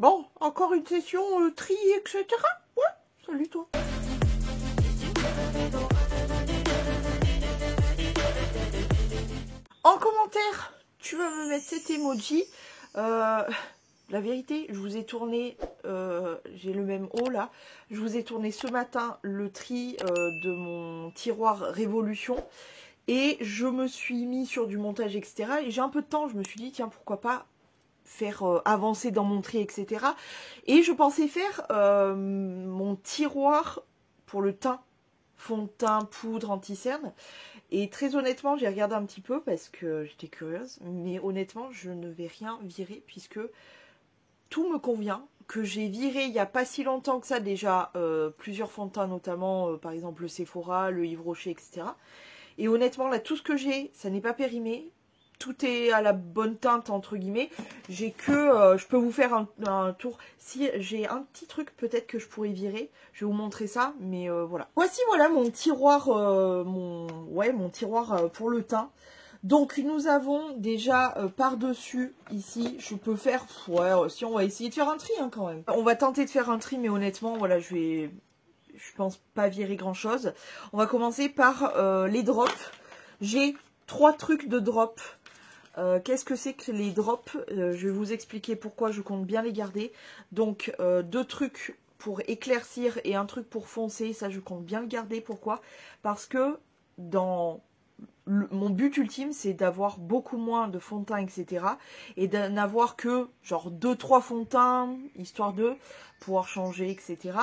Bon, encore une session tri, etc. Ouais, salut toi. En commentaire, tu vas me mettre cet emoji. La vérité, je vous ai tourné, j'ai le même haut là, je vous ai tourné ce matin le tri de mon tiroir Révolution. Et je me suis mis sur du montage, etc. Et j'ai un peu de temps, je me suis dit, tiens, pourquoi pas faire avancer dans mon tri, etc. Et je pensais faire mon tiroir pour le teint, fond de teint, poudre, anti-cerne. Et très honnêtement, j'ai regardé un petit peu parce que j'étais curieuse. Mais honnêtement, je ne vais rien virer puisque tout me convient. Que j'ai viré il n'y a pas si longtemps que ça déjà plusieurs fonds de teint, notamment par exemple le Sephora, le Yves Rocher, etc. Et honnêtement, là, tout ce que j'ai, ça n'est pas périmé. Tout est à la bonne teinte, entre guillemets. J'ai que... je peux vous faire un tour. Si j'ai un petit truc, peut-être que je pourrais virer. Je vais vous montrer ça, mais voilà. Voici, voilà, mon tiroir, mon tiroir pour le teint. Donc, nous avons déjà par-dessus, ici, je peux faire... Ouais, si on va essayer de faire un tri, hein, quand même. On va tenter de faire un tri, mais honnêtement, voilà, je pense pas virer grand chose. On va commencer par les drops. J'ai 3 trucs de drops. Qu'est-ce que c'est que les drops? Je vais vous expliquer pourquoi je compte bien les garder. Donc 2 trucs pour éclaircir et un truc pour foncer. Ça je compte bien le garder. Pourquoi? Parce que dans... mon but ultime, c'est d'avoir beaucoup moins de fond de teint, etc. Et n'avoir que genre 2-3 fonds de teint, histoire de pouvoir changer, etc.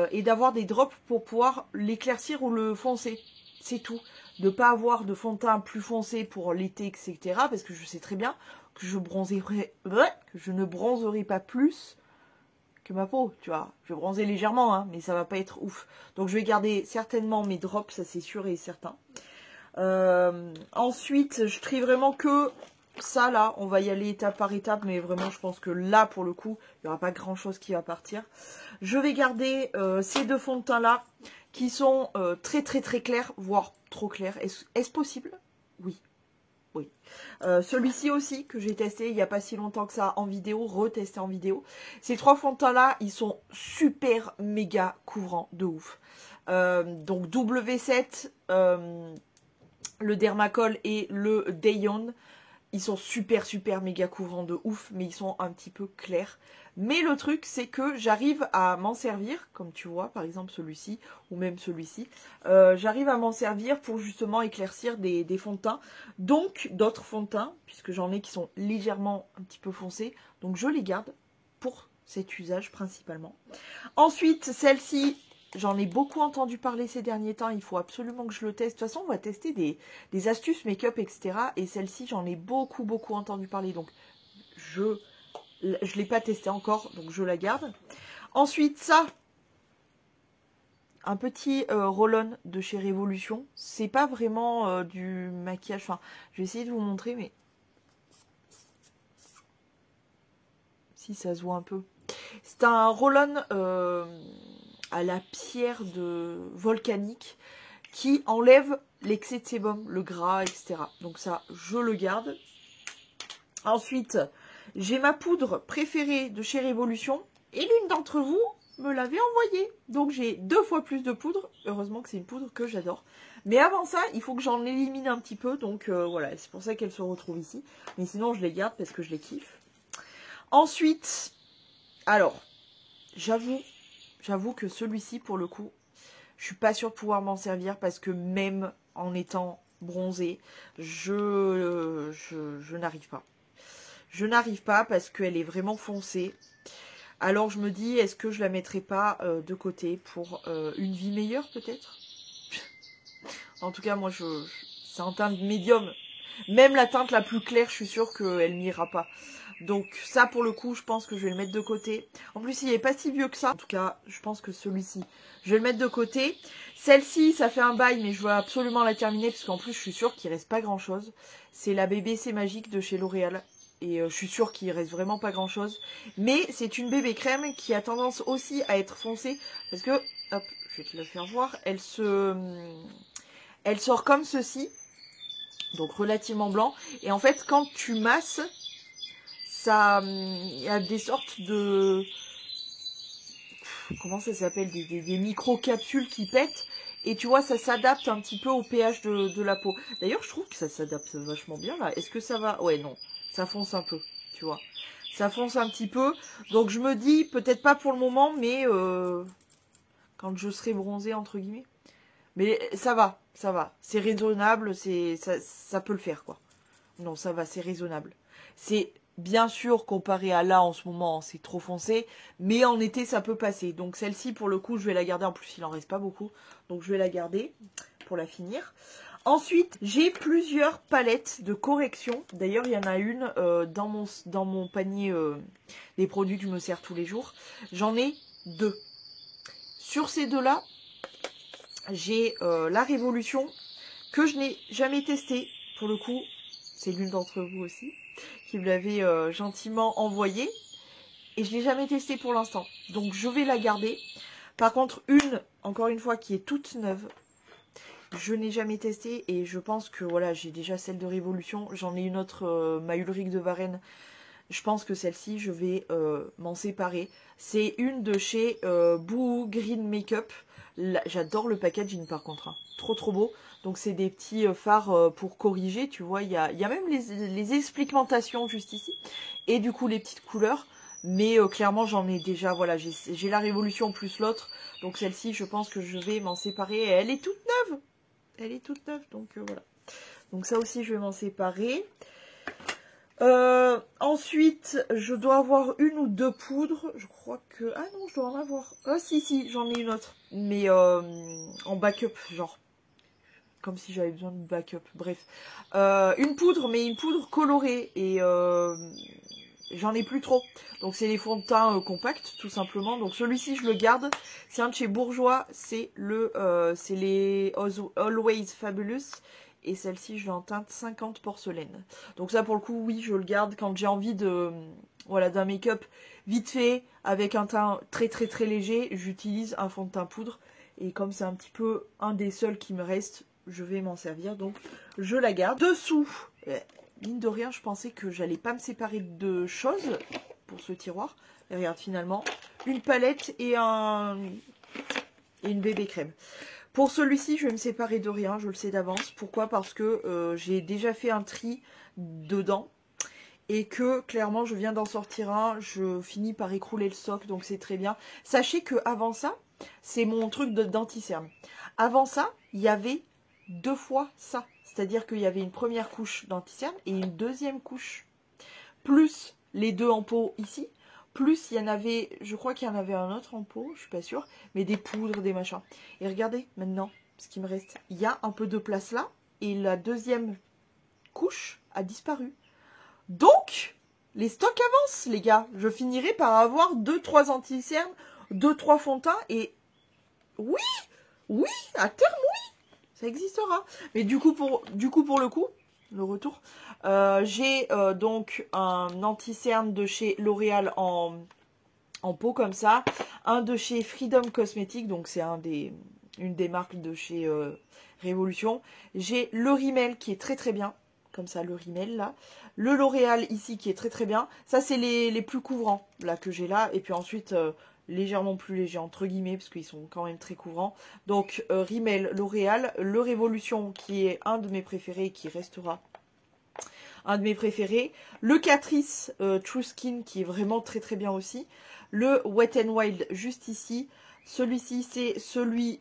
Et d'avoir des drops pour pouvoir l'éclaircir ou le foncer. C'est tout. De ne pas avoir de fond de teint plus foncé pour l'été, etc. Parce que je sais très bien que je ne bronzerai pas plus que ma peau, tu vois. Je vais bronzer légèrement, hein, mais ça va pas être ouf. Donc je vais garder certainement mes drops, ça c'est sûr et certain. Ensuite, je trie vraiment que ça là, on va y aller étape par étape, mais vraiment je pense que là pour le coup, il n'y aura pas grand chose qui va partir. Je vais garder ces 2 fonds de teint là, qui sont très clairs, voire trop clairs. Est-ce possible? Oui. Oui. Celui-ci aussi, que j'ai testé il n'y a pas si longtemps que ça en vidéo, retesté en vidéo. Ces 3 fonds de teint là, ils sont super méga couvrants de ouf. Donc W7, le Dermacol et le Dayon, ils sont super méga couvrants de ouf, mais ils sont un petit peu clairs. Mais le truc, c'est que j'arrive à m'en servir, comme tu vois, par exemple celui-ci, ou même celui-ci. J'arrive à m'en servir pour justement éclaircir des fonds de teint. Donc, d'autres fonds de teint, puisque j'en ai qui sont légèrement un petit peu foncés. Donc, je les garde pour cet usage principalement. Ensuite, celle-ci... J'en ai beaucoup entendu parler ces derniers temps, il faut absolument que je le teste. De toute façon, on va tester des astuces make-up, etc. Et celle-ci, j'en ai beaucoup entendu parler. Donc, je ne l'ai pas testé encore, donc je la garde. Ensuite, ça, un petit roll-on de chez Révolution. C'est pas vraiment du maquillage. Enfin, je vais essayer de vous montrer, mais... Si, ça se voit un peu. C'est un roll-on... à la pierre volcanique qui enlève l'excès de sébum, le gras, etc. Donc ça, je le garde. Ensuite, j'ai ma poudre préférée de chez Révolution et l'une d'entre vous me l'avait envoyée. Donc j'ai 2 fois plus de poudre. Heureusement que c'est une poudre que j'adore. Mais avant ça, il faut que j'en élimine un petit peu. Donc voilà, c'est pour ça qu'elle se retrouve ici. Mais sinon, je les garde parce que je les kiffe. Ensuite, alors, J'avoue que celui-ci, pour le coup, je suis pas sûre de pouvoir m'en servir parce que même en étant bronzée, je n'arrive pas. Je n'arrive pas parce qu'elle est vraiment foncée. Alors je me dis, est-ce que je la mettrai pas de côté pour une vie meilleure peut-être? En tout cas, moi, c'est en teinte médium. Même la teinte la plus claire, je suis sûre qu'elle n'ira pas. Donc ça, pour le coup, je pense que je vais le mettre de côté. En plus, il n'est pas si vieux que ça. En tout cas, je pense que celui-ci, je vais le mettre de côté. Celle-ci, ça fait un bail, mais je veux absolument la terminer, parce qu'en plus, je suis sûre qu'il reste pas grand-chose. C'est la BBC Magique de chez L'Oréal. Et je suis sûre qu'il reste vraiment pas grand-chose. Mais c'est une bébé crème qui a tendance aussi à être foncée. Parce que, hop, je vais te la faire voir. Elle sort comme ceci. Donc relativement blanc. Et en fait, quand tu masses... ça, il y a des sortes de... Comment ça s'appelle, des micro-capsules qui pètent. Et tu vois, ça s'adapte un petit peu au pH de la peau. D'ailleurs, je trouve que ça s'adapte vachement bien, là. Est-ce que ça va... Ouais, non. Ça fonce un peu, tu vois. Ça fonce un petit peu. Donc, je me dis, peut-être pas pour le moment, mais quand je serai bronzée, entre guillemets. Mais ça va, ça va. C'est raisonnable, ça peut le faire, quoi. Non, ça va, c'est raisonnable. C'est bien sûr, comparé à là, en ce moment, c'est trop foncé. Mais en été, ça peut passer. Donc celle-ci, pour le coup, je vais la garder. En plus, il en reste pas beaucoup. Donc je vais la garder pour la finir. Ensuite, j'ai plusieurs palettes de correction. D'ailleurs, il y en a une dans mon panier des produits que je me sers tous les jours. J'en ai deux. Sur ces deux-là, j'ai la Révolution que je n'ai jamais testée. Pour le coup, c'est l'une d'entre vous aussi qui me l'avait gentiment envoyée. Et je ne l'ai jamais testée pour l'instant. Donc je vais la garder. Par contre, encore une fois, qui est toute neuve. Je n'ai jamais testé et je pense que voilà, j'ai déjà celle de Révolution. J'en ai une autre, ma Ulrich de Varenne. Je pense que celle-ci, je vais m'en séparer. C'est une de chez Boo Green Makeup. J'adore le packaging par contre. Hein. Trop trop beau. Donc c'est des petits fards pour corriger. Tu vois, il y a même les explicitations juste ici. Et du coup les petites couleurs. Mais clairement j'en ai déjà. Voilà, j'ai la Révolution plus l'autre. Donc celle-ci, je pense que je vais m'en séparer. Et elle est toute neuve. Elle est toute neuve. Donc voilà. Donc ça aussi, je vais m'en séparer. Ensuite, je dois avoir une ou deux poudres. Je crois que... Ah non, je dois en avoir... Ah si, j'en ai une autre. Mais en backup, genre. Comme si j'avais besoin de backup. Bref. Une poudre, mais une poudre colorée. Et j'en ai plus trop. Donc c'est les fonds de teint compacts, tout simplement. Donc celui-ci, je le garde. C'est un de chez Bourjois. C'est les Always Fabulous. Et celle-ci, je l'ai en teinte 50 porcelaine. Donc ça, pour le coup, oui, je le garde quand j'ai envie de, voilà, d'un make-up vite fait, avec un teint très très très léger. J'utilise un fond de teint poudre. Et comme c'est un petit peu un des seuls qui me reste, je vais m'en servir. Donc, je la garde. Dessous, mine de rien, je pensais que j'allais pas me séparer de choses pour ce tiroir. Et regarde, finalement, une palette et une bébé crème. Pour celui-ci, je vais me séparer de rien, je le sais d'avance. Pourquoi? Parce que j'ai déjà fait un tri dedans. Et que, clairement, je viens d'en sortir un. Je finis par écrouler le stock, donc c'est très bien. Sachez que avant ça, c'est mon truc d'anti-cerne. Avant ça, il y avait 2 fois ça. C'est-à-dire qu'il y avait une première couche d'anti-cerne et une deuxième couche. Plus les 2 en pot ici. Plus, il y en avait, je crois qu'il y en avait un autre en pot, je suis pas sûre, mais des poudres, des machins. Et regardez, maintenant, ce qui me reste, il y a un peu de place là, et la deuxième couche a disparu. Donc, les stocks avancent, les gars. Je finirai par avoir 2-3 anti-cernes, 2-3 fonds de teint, et oui, à terme, oui, ça existera. Mais du coup, pour le coup, le retour, j'ai donc un anti-cerne de chez L'Oréal en pot comme ça, un de chez Freedom Cosmetics, donc c'est une des marques de chez Révolution. J'ai le Rimmel qui est très très bien, comme ça, le Rimmel là. Le L'Oréal ici qui est très très bien. Ça c'est les plus couvrants là que j'ai là, et puis ensuite légèrement plus légers entre guillemets parce qu'ils sont quand même très couvrants. Donc Rimmel, L'Oréal, le Révolution qui est un de mes préférés et qui restera un de mes préférés. Le Catrice True Skin qui est vraiment très très bien aussi. Le Wet n Wild juste ici. Celui-ci c'est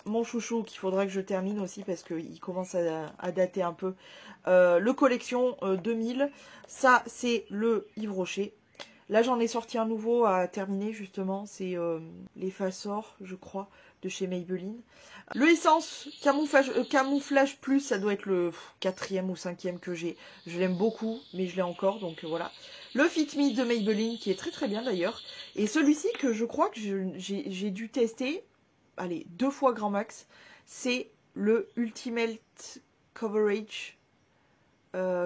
mon chouchou qu'il faudra que je termine aussi parce qu'il commence à dater un peu. Le Collection 2000. Ça c'est le Yves Rocher. Là j'en ai sorti un nouveau à terminer justement. C'est les Fassor je crois de chez Maybelline. Le Essence Camouflage Plus, ça doit être le 4e ou 5e que j'ai. Je l'aime beaucoup, mais je l'ai encore, donc voilà. Le Fit Me de Maybelline, qui est très très bien d'ailleurs. Et celui-ci que je crois que j'ai dû tester, allez, 2 fois grand max, c'est le Ultimate Coverage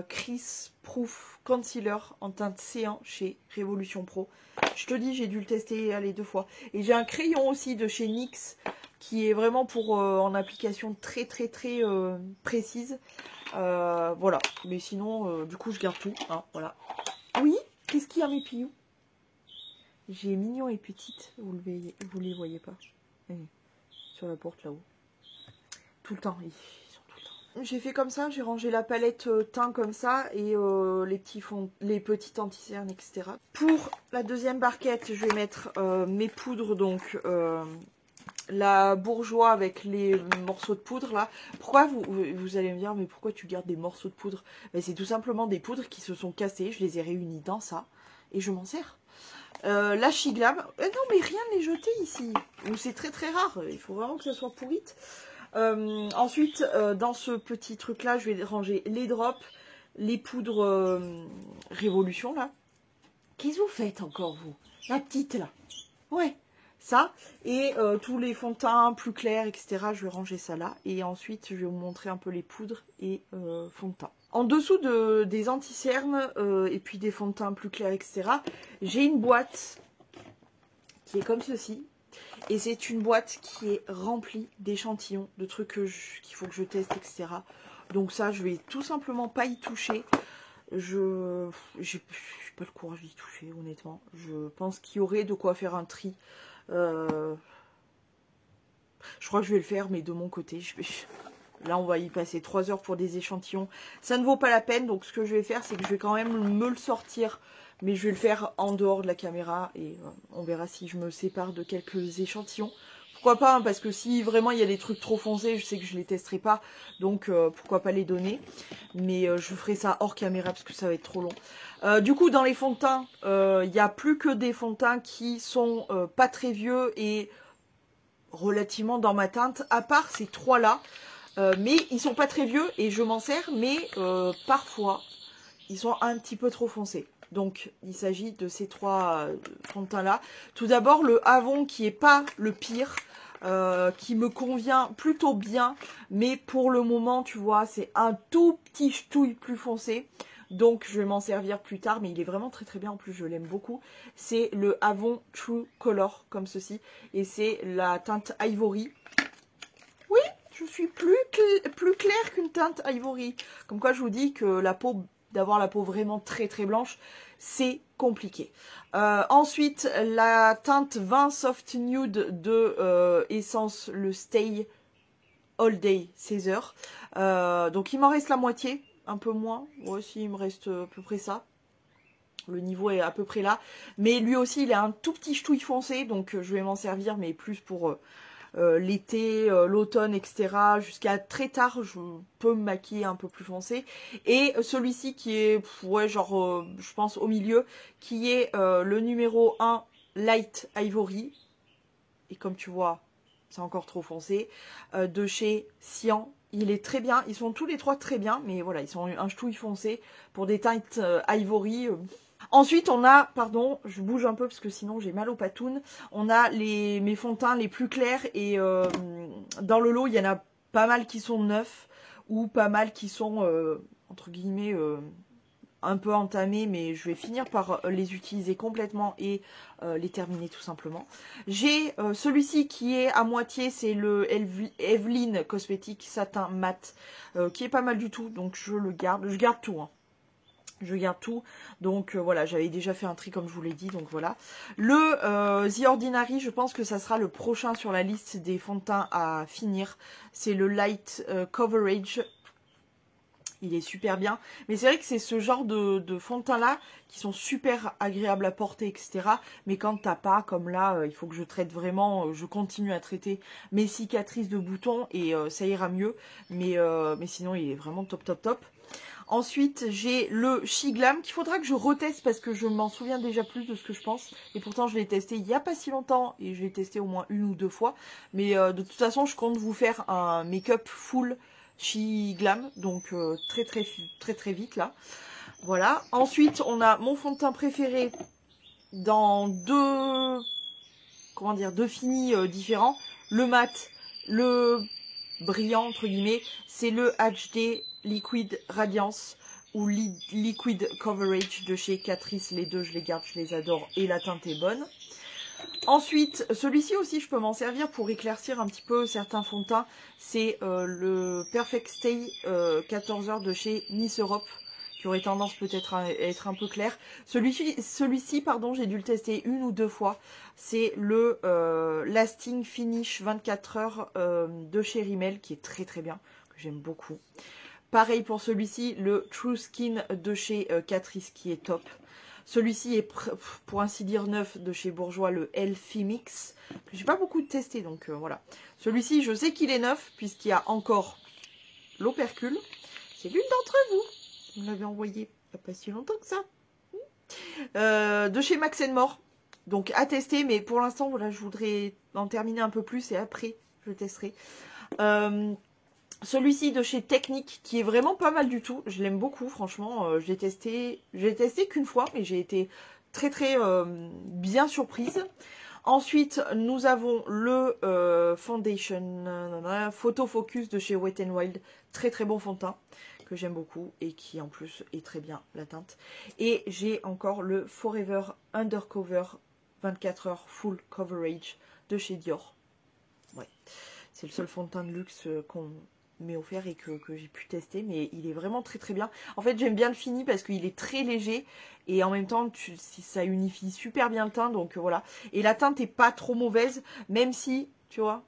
Crease Proof Concealer en teinte C1 chez Révolution Pro. Je te dis, j'ai dû le tester, allez, 2 fois. Et j'ai un crayon aussi de chez NYX, qui est vraiment pour en application très très très précise. Voilà, mais sinon du coup je garde tout, hein, voilà. Oui, Qu'est-ce qu'il y a mes pious? J'ai mignon et petite, vous les voyez pas. Sur la porte là-haut. Tout le temps, ils sont tout le temps. J'ai fait comme ça, j'ai rangé la palette teint comme ça et les petites anti-cernes, etc. Pour la deuxième barquette, je vais mettre mes poudres, donc la bourgeois avec les morceaux de poudre là. Pourquoi vous allez me dire, mais pourquoi tu gardes des morceaux de poudre? Ben, c'est tout simplement des poudres qui se sont cassées, je les ai réunies dans ça et je m'en sers. La Shiglam, non mais rien n'est jeté ici, ou c'est très très rare, il faut vraiment que ça soit pourrite. Ensuite, dans ce petit truc là, je vais ranger les drops, les poudres Révolution là. Qu'est-ce que vous faites encore vous? La petite là. Ouais, ça, et tous les fonds de teint plus clairs, etc. Je vais ranger ça là, et ensuite je vais vous montrer un peu les poudres et fonds de teint. En dessous des anti-cernes et puis des fonds de teint plus clairs, etc., j'ai une boîte qui est comme ceci. Et c'est une boîte qui est remplie d'échantillons, de trucs qu'il faut que je teste, etc. Donc ça, je vais tout simplement pas y toucher. Je n'ai pas le courage d'y toucher, honnêtement. Je pense qu'il y aurait de quoi faire un tri. Je crois que je vais le faire, mais de mon côté. Là, on va y passer 3 heures pour des échantillons. Ça ne vaut pas la peine. Donc, ce que je vais faire, c'est que je vais quand même me le sortir. Mais je vais le faire en dehors de la caméra. Et on verra si je me sépare de quelques échantillons. Pourquoi pas, hein, parce que si vraiment il y a des trucs trop foncés, je sais que je les testerai pas. Donc, pourquoi pas les donner. Mais je ferai ça hors caméra parce que ça va être trop long. Du coup, dans les fonds de teint, il n'y a plus que des fonds de teint qui sont pas très vieux et relativement dans ma teinte. À part ces 3-là. Mais ils sont pas très vieux et je m'en sers, mais parfois ils sont un petit peu trop foncés. Donc il s'agit de ces 3 fonds de teint là. Tout d'abord le Avon qui est pas le pire, qui me convient plutôt bien, mais pour le moment tu vois c'est un tout petit ch'touille plus foncé. Donc je vais m'en servir plus tard, mais il est vraiment très très bien, en plus je l'aime beaucoup. C'est le Avon True Color comme ceci, et c'est la teinte Ivory. Oui, je suis plus claire qu'une teinte Ivory. Comme quoi je vous dis que d'avoir la peau vraiment très très blanche, c'est compliqué. Ensuite, la teinte 20 Soft Nude de Essence, le Stay All Day 16 heures. Donc il m'en reste la moitié, un peu moins. Moi aussi, il me reste à peu près ça. Le niveau est à peu près là. Mais lui aussi, il est un tout petit ch'touille foncé, donc je vais m'en servir, mais plus pour l'été, l'automne, etc. Jusqu'à très tard, je peux me maquiller un peu plus foncé. Et celui-ci qui est, ouais, genre, je pense au milieu, qui est le numéro 1 Light Ivory. Et comme tu vois, c'est encore trop foncé. De chez Cyan. Il est très bien. Ils sont tous les 3 très bien. Mais voilà, ils sont un ch'touille foncé. Pour des teintes Ivory... Ensuite, on a, pardon, je bouge un peu parce que sinon j'ai mal aux patounes. On a mes fonds de teint les plus clairs et dans le lot, il y en a pas mal qui sont neufs ou pas mal qui sont, entre guillemets, un peu entamés. Mais je vais finir par les utiliser complètement et les terminer tout simplement. J'ai celui-ci qui est à moitié, c'est le Evelyn Cosmétique Satin Mat, qui est pas mal du tout. Donc je le garde, je garde tout, hein. Je garde tout, donc voilà, j'avais déjà fait un tri comme je vous l'ai dit, donc voilà. Le The Ordinary, je pense que ça sera le prochain sur la liste des fonds de teint à finir. C'est le Light Coverage. Il est super bien, mais c'est vrai que c'est ce genre de fond de teint là qui sont super agréables à porter, etc. Mais quand t'as pas, comme là, il faut que je traite vraiment, je continue à traiter mes cicatrices de boutons et ça ira mieux. Mais sinon, il est vraiment top, top, top. Ensuite, j'ai le Shiglam qu'il faudra que je reteste parce que je m'en souviens déjà plus de ce que je pense. Et pourtant, je l'ai testé il n'y a pas si longtemps et je l'ai testé au moins 1 ou 2 fois. Mais de toute façon, je compte vous faire un make-up full Shiglam. Donc très très vite là. Voilà. Ensuite, on a mon fond de teint préféré dans deux finis différents. Le mat, le brillant entre guillemets, c'est le HD Liquid Radiance ou Liquid Coverage de chez Catrice. Les deux, je les garde, je les adore et la teinte est bonne. Ensuite, celui-ci aussi, je peux m'en servir pour éclaircir un petit peu certains fonds de teint. C'est le Perfect Stay 14 heures de chez Miss Europe, qui aurait tendance peut-être à être un peu clair. Celui-ci, pardon, j'ai dû le tester 1 ou 2 fois. C'est le Lasting Finish 24 heures de chez Rimmel, qui est très très bien, que j'aime beaucoup. Pareil pour celui-ci, le True Skin de chez Catrice, qui est top. Celui-ci est, pour ainsi dire, neuf de chez Bourjois, le Elfie Mix, que j'ai pas beaucoup testé, donc voilà. Celui-ci, je sais qu'il est neuf, puisqu'il y a encore l'opercule. C'est l'une d'entre vous qui me l'avait envoyé il n'y a pas si longtemps que ça. De chez Max & More. Donc à tester, mais pour l'instant, voilà, je voudrais en terminer un peu plus et après, je testerai. Celui-ci de chez Technique, qui est vraiment pas mal du tout. Je l'aime beaucoup, franchement. Je l'ai testé qu'une fois, mais j'ai été très très bien surprise. Ensuite, nous avons le Foundation Photo Focus de chez Wet n Wild. Très très bon fond de teint, que j'aime beaucoup et qui en plus est très bien la teinte. Et j'ai encore le Forever Undercover 24 heures Full Coverage de chez Dior. Ouais, c'est le seul fond de teint de luxe qu'on m'ait offert et que j'ai pu tester, mais il est vraiment très très bien. En fait, j'aime bien le fini parce qu'il est très léger et en même temps ça unifie super bien le teint, donc voilà. Et la teinte est pas trop mauvaise, même si, tu vois,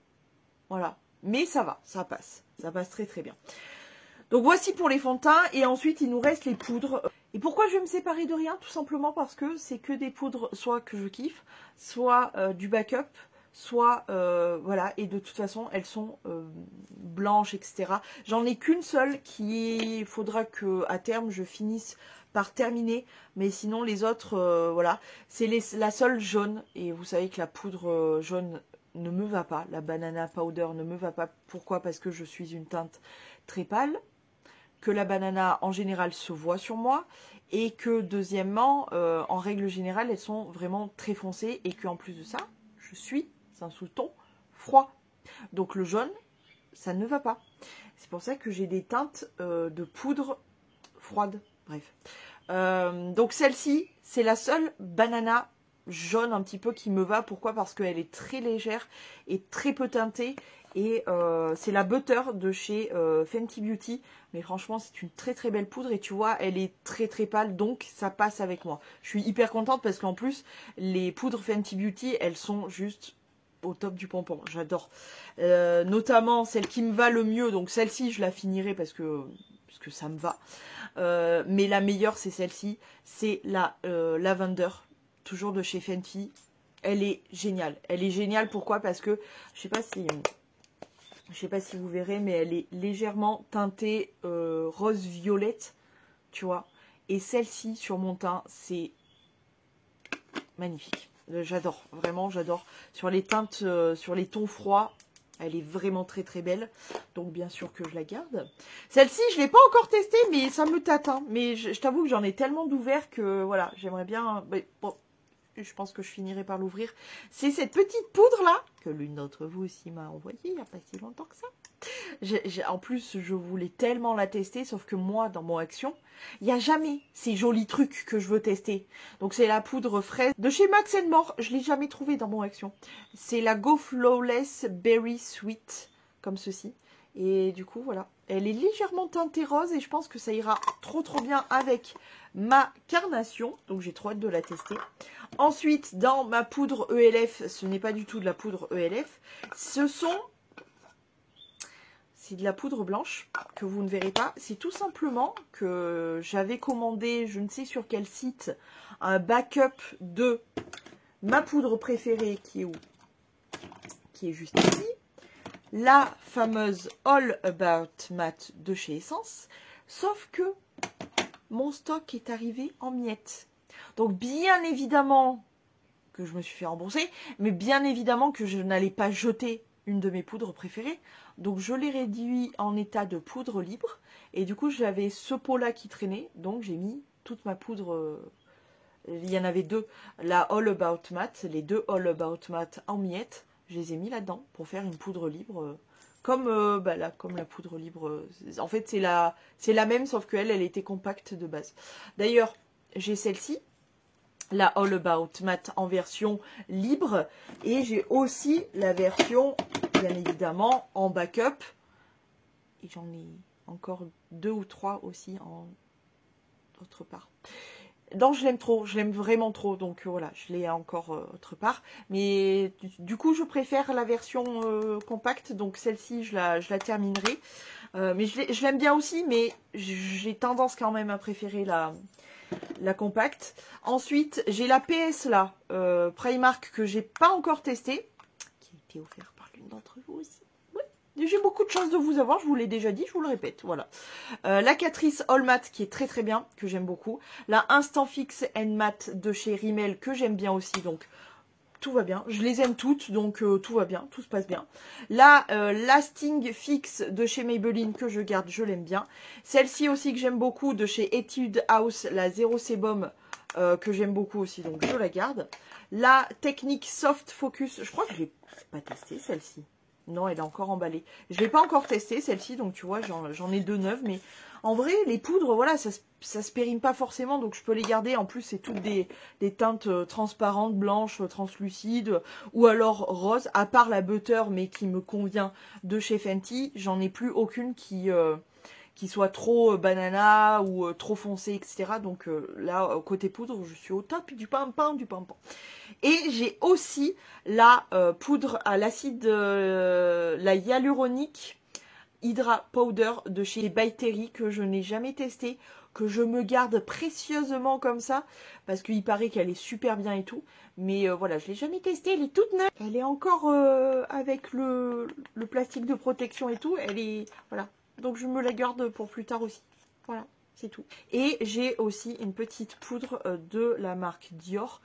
voilà. Mais ça va, ça passe très très bien. Donc voici pour les fonds de teint, et ensuite il nous reste les poudres. Et pourquoi je vais me séparer de rien? Tout simplement parce que c'est que des poudres soit que je kiffe, soit du backup, soit voilà, et de toute façon elles sont blanches, etc. J'en ai qu'une seule qui faudra que à terme je finisse par terminer, mais sinon les autres voilà, c'est la seule jaune, et vous savez que la poudre jaune ne me va pas, la banana powder ne me va pas. Pourquoi? Parce que je suis une teinte très pâle, que la banana en général se voit sur moi, et que deuxièmement, en règle générale, elles sont vraiment très foncées, et qu'en plus de ça, je suis un sous-ton froid. Donc le jaune, ça ne va pas. C'est pour ça que j'ai des teintes de poudre froide. Bref. Donc celle-ci, c'est la seule banana jaune un petit peu qui me va. Pourquoi? Parce qu'elle est très légère et très peu teintée. Et c'est la Butter de chez Fenty Beauty. Mais franchement, c'est une très très belle poudre. Et tu vois, elle est très très pâle. Donc, ça passe avec moi. Je suis hyper contente parce qu'en plus, les poudres Fenty Beauty, elles sont juste au top du pompon. J'adore. Notamment, celle qui me va le mieux. Donc, celle-ci, je la finirai parce que ça me va. Mais la meilleure, c'est celle-ci. C'est la Lavender. Toujours de chez Fenty. Elle est géniale. Elle est géniale. Pourquoi? Parce que, je sais pas si vous verrez, mais elle est légèrement teintée rose-violette, tu vois. Et celle-ci, sur mon teint, c'est magnifique. J'adore, vraiment, j'adore. Sur les teintes, sur les tons froids, elle est vraiment très très belle. Donc, bien sûr que je la garde. Celle-ci, je ne l'ai pas encore testée, mais ça me tâte. Hein. Mais je t'avoue que j'en ai tellement d'ouvert que, voilà, j'aimerais bien... Mais, bon, je pense que je finirai par l'ouvrir. C'est cette petite poudre là, que l'une d'entre vous aussi m'a envoyée il n'y a pas si longtemps que ça. En plus, je voulais tellement la tester, sauf que moi, dans mon Action, il n'y a jamais ces jolis trucs que je veux tester. Donc c'est la poudre fraise de chez Max & More. Je ne l'ai jamais trouvée dans mon Action. C'est la Go Flawless Berry Sweet, comme ceci. Et du coup, voilà. Elle est légèrement teintée rose et je pense que ça ira trop bien avec ma carnation. Donc j'ai trop hâte de la tester. Ensuite, dans ma poudre ELF, ce n'est pas du tout de la poudre ELF. C'est de la poudre blanche que vous ne verrez pas. C'est tout simplement que j'avais commandé, je ne sais sur quel site, un backup de ma poudre préférée qui est où? Qui est juste ici. La fameuse All About Matte de chez Essence. Sauf que mon stock est arrivé en miettes. Donc bien évidemment que je me suis fait rembourser, mais bien évidemment que je n'allais pas jeter une de mes poudres préférées. Donc je l'ai réduit en état de poudre libre. Et du coup j'avais ce pot-là qui traînait. Donc j'ai mis toute ma poudre... il y en avait deux. La All About Matte, les deux All About Matte en miettes. Je les ai mis là-dedans pour faire une poudre libre. Comme la poudre libre. En fait c'est la même sauf qu'elle était compacte de base. D'ailleurs j'ai celle-ci. La All About Matte en version libre. Et j'ai aussi la version, bien évidemment, en backup. Et j'en ai encore 2 ou 3 aussi en autre part. Non, je l'aime trop, je l'aime vraiment trop, donc voilà, je l'ai encore autre part. Mais du coup, je préfère la version compacte, donc celle-ci, je la terminerai. Mais je l'aime bien aussi, mais j'ai tendance quand même à préférer la compacte. Ensuite, j'ai la PS là, Primark, que j'ai pas encore testée, qui a été offerte par l'une d'entre vous aussi. J'ai beaucoup de chance de vous avoir, je vous l'ai déjà dit, je vous le répète, voilà. La Catrice All Matte qui est très très bien, que j'aime beaucoup. La Instant Fix and Matte de chez Rimmel que j'aime bien aussi, donc tout va bien. Je les aime toutes, donc tout va bien, tout se passe bien. La Lasting Fix de chez Maybelline que je garde, je l'aime bien. Celle-ci aussi que j'aime beaucoup de chez Etude House, la Zero Sebum, que j'aime beaucoup aussi, donc je la garde. La Technique Soft Focus, je crois que je l'ai pas testée celle-ci. Non, elle est encore emballée. Je ne l'ai pas encore testée, celle-ci, donc tu vois, j'en ai 2 neuves. Mais en vrai, les poudres, voilà, ça se périme pas forcément, donc je peux les garder. En plus, c'est toutes des teintes transparentes, blanches, translucides, ou alors roses, à part la Butter, mais qui me convient de chez Fenty. J'en ai plus aucune qui soit trop banana ou trop foncé, etc. Donc là, côté poudre, je suis au top du pain-pain, du pain-pain. Et j'ai aussi la poudre à l'acide, la hyaluronique Hydra Powder de chez By Terry que je n'ai jamais testé, que je me garde précieusement comme ça, parce qu'il paraît qu'elle est super bien et tout. Mais voilà, je ne l'ai jamais testée, elle est toute neuve. Elle est encore avec le plastique de protection et tout, elle est... Voilà, donc je me la garde pour plus tard aussi. Voilà, c'est tout. Et j'ai aussi une petite poudre de la marque Dior,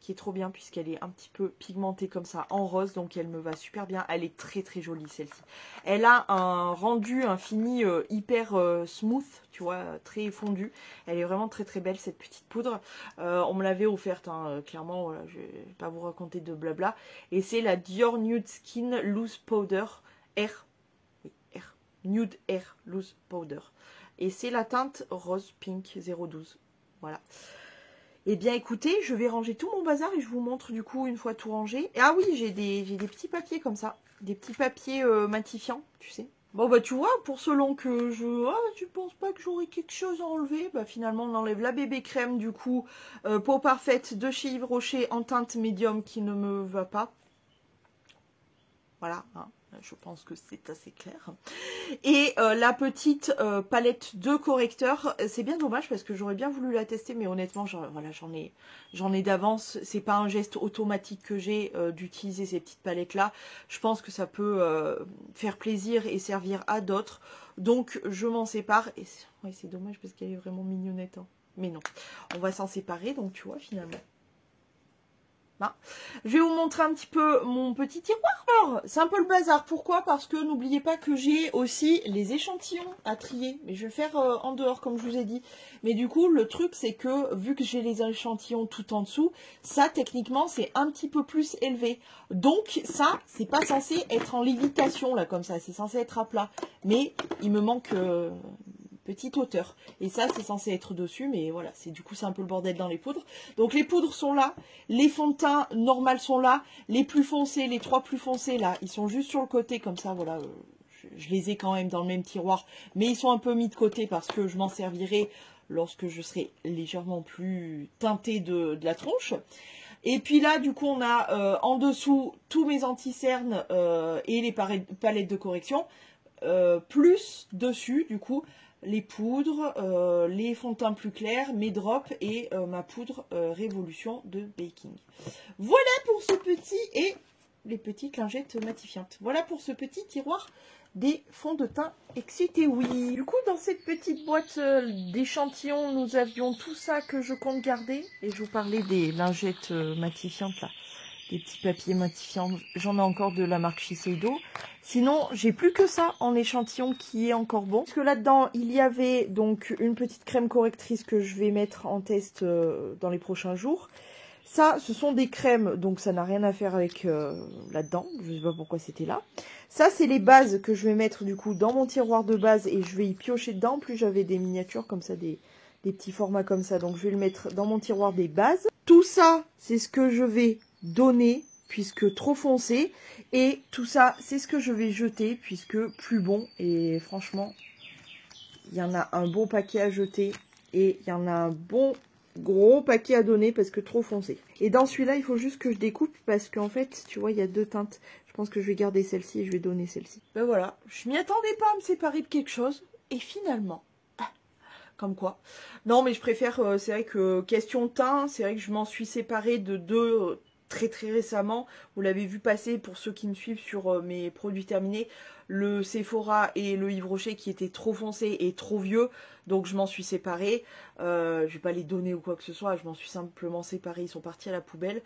qui est trop bien puisqu'elle est un petit peu pigmentée comme ça en rose, donc elle me va super bien. Elle est très très jolie celle-ci. Elle a un rendu, un fini hyper smooth, tu vois, très fondu. Elle est vraiment très très belle cette petite poudre. On me l'avait offerte, hein, clairement, voilà, je vais pas vous raconter de blabla. Et c'est la Dior Nude Skin Loose Powder R. Oui, R. Nude R Loose Powder. Et c'est la teinte Rose Pink 012. Voilà. Eh bien écoutez, je vais ranger tout mon bazar et je vous montre du coup une fois tout rangé. Et, ah oui, j'ai des petits papiers comme ça. Des petits papiers matifiants, tu sais. Bon bah tu vois, pour selon que tu penses pas que j'aurais quelque chose à enlever, bah finalement on enlève la bébé crème du coup, peau parfaite de chez Yves Rocher en teinte médium qui ne me va pas. Voilà, hein. Je pense que c'est assez clair. Et la petite palette de correcteurs, c'est bien dommage parce que j'aurais bien voulu la tester, mais honnêtement, voilà, j'en ai d'avance. C'est pas un geste automatique que j'ai d'utiliser ces petites palettes là. Je pense que ça peut faire plaisir et servir à d'autres. Donc je m'en sépare. Et ouais, c'est dommage parce qu'elle est vraiment mignonnette, hein. Mais non, on va s'en séparer, donc tu vois finalement. Je vais vous montrer un petit peu mon petit tiroir. Alors, c'est un peu le bazar. Pourquoi? Parce que n'oubliez pas que j'ai aussi les échantillons à trier. Mais je vais le faire en dehors, comme je vous ai dit. Mais du coup, le truc, c'est que vu que j'ai les échantillons tout en dessous, ça, techniquement, c'est un petit peu plus élevé. Donc, ça, c'est pas censé être en lévitation, là, comme ça. C'est censé être à plat. Mais il me manque... petite hauteur, et ça c'est censé être dessus, mais voilà, du coup c'est un peu le bordel dans les poudres. Donc les poudres sont là, les fonds de teint normales sont là, les plus foncés, les 3 plus foncés là, ils sont juste sur le côté comme ça, voilà, je les ai quand même dans le même tiroir, mais ils sont un peu mis de côté parce que je m'en servirai lorsque je serai légèrement plus teintée de la tronche. Et puis là, du coup, on a en dessous tous mes anti-cernes et les palettes de correction, plus dessus, du coup, les poudres, les fonds de teint plus clairs, mes drops et ma poudre Révolution de baking. Voilà pour ce petit et les petites lingettes matifiantes. Voilà pour ce petit tiroir des fonds de teint Excité Oui. Du coup, dans cette petite boîte d'échantillons, nous avions tout ça que je compte garder. Et je vous parlais des lingettes matifiantes là. Des petits papiers matifiants. J'en ai encore de la marque Shiseido. Sinon, j'ai plus que ça en échantillon qui est encore bon. Parce que là-dedans, il y avait donc une petite crème correctrice que je vais mettre en test dans les prochains jours. Ça, ce sont des crèmes, donc ça n'a rien à faire avec là-dedans. Je ne sais pas pourquoi c'était là. Ça, c'est les bases que je vais mettre du coup dans mon tiroir de base et je vais y piocher dedans. En plus, j'avais des miniatures comme ça, des petits formats comme ça. Donc, je vais le mettre dans mon tiroir des bases. Tout ça, c'est ce que je vais donner puisque trop foncé, et tout ça c'est ce que je vais jeter puisque plus bon. Et franchement, il y en a un bon paquet à jeter Et il y en a un bon gros paquet à donner parce que trop foncé. Et dans celui-là, il faut juste que je découpe parce qu'en fait, tu vois, il y a 2 teintes. Je pense que je vais garder celle-ci et je vais donner celle-ci. Ben voilà, je m'y attendais pas à me séparer de quelque chose. Et finalement, comme quoi. Non, mais je préfère, c'est vrai que question teint, c'est vrai que je m'en suis séparée de 2 très récemment. Vous l'avez vu passer pour ceux qui me suivent sur mes produits terminés. Le Sephora et le Yves Rocher qui étaient trop foncés et trop vieux. Donc je m'en suis séparée. Je vais pas les donner ou quoi que ce soit. Je m'en suis simplement séparée. Ils sont partis à la poubelle.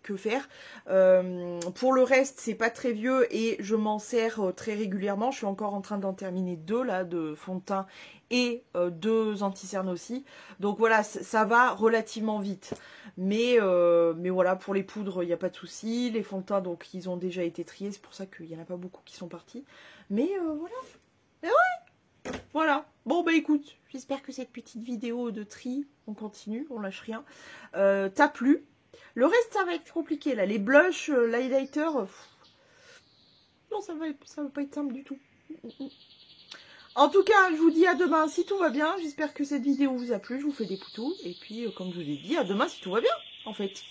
Que faire. Pour le reste, c'est pas très vieux et je m'en sers très régulièrement. Je suis encore en train d'en terminer 2 là, de fond de teint et 2 anti-cernes aussi. Donc voilà, ça va relativement vite. Mais voilà, pour les poudres, il n'y a pas de souci. Les fonds de teint, donc ils ont déjà été triés. C'est pour ça qu'il n'y en a pas beaucoup qui sont partis. Mais voilà. Mais ouais, voilà. Bon bah écoute, j'espère que cette petite vidéo de tri, on continue, on lâche rien, t'a plu. Le reste, ça va être compliqué, là. Les blushs, l'highlighter... Non, ça va pas être simple du tout. En tout cas, je vous dis à demain si tout va bien. J'espère que cette vidéo vous a plu. Je vous fais des poutous. Et puis, comme je vous ai dit, à demain si tout va bien, en fait.